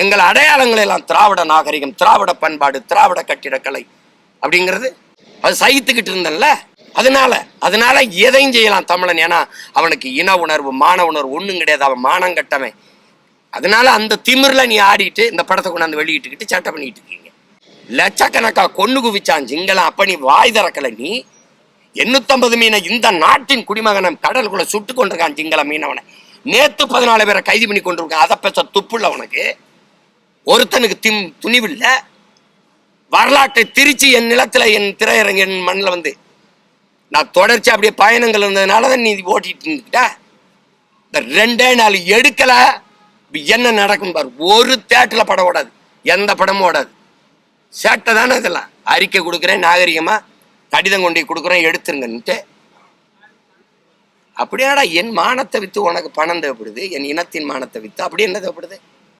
எங்கள் அடையாளங்கள் எல்லாம் திராவிட நாகரிகம், திராவிட பண்பாடு, திராவிட கட்டிடக்கலை அப்படிங்கிறது அது சகித்துக்கிட்டு இருந்தல்ல. அதனால எதையும் செய்யலாம் தமிழன். ஏன்னா அவனுக்கு இன உணர்வு, மான உணர்வு ஒன்றும் கிடையாது. அவன் மானம் கட்டவன். அதனால அந்த திமிர்ல நீ ஆடிட்டு இந்த படத்தை கொண்டாந்து வெளியிட்டுக்கிட்டு சட்டை பண்ணிட்டு இருக்கீங்க. லட்சக்கணக்கா கொண்டு குவிச்சான் சிங்களம். அப்ப நீ வாய் திறக்கல. நீ 850 மீனை இந்த நாட்டின் குடிமகனம் கடலுக்குள்ள சுட்டு கொண்டிருக்கான் சிங்கள மீனவனை. நேத்து 14 பேரை கைது பண்ணி கொண்டிருக்கான். அதை பேச துப்புள்ள உனக்கு. ஒருத்தனுக்கு துணிவில்லை. வரலாற்றை திருச்சி என் நிலத்துல, என் திரையரங்க, என் மண்ணில் வந்து நான் தொடர்ச்சி அப்படியே பயணங்கள் இருந்ததுனாலதான் நீ ஓட்டிட்டு இருந்துக்கிட்ட. இந்த 2 நாள் எடுக்கல என்ன நடக்கும் பாரு. ஒரு தேட்டர்ல படம் ஓடாது, எந்த படமும் ஓடாது. சேட்டை தானே இதெல்லாம். அறிக்கை கொடுக்குறேன், நாகரிகமா கடிதம் கொண்டு கொடுக்குறேன், எடுத்துருங்கன்ட்டு. அப்படியாடா என் மானத்தை வித்து உனக்கு பணம் தேவைப்படுது, என் இனத்தின் மானத்தை வித்து அப்படி என்ன தேவைப்படுது?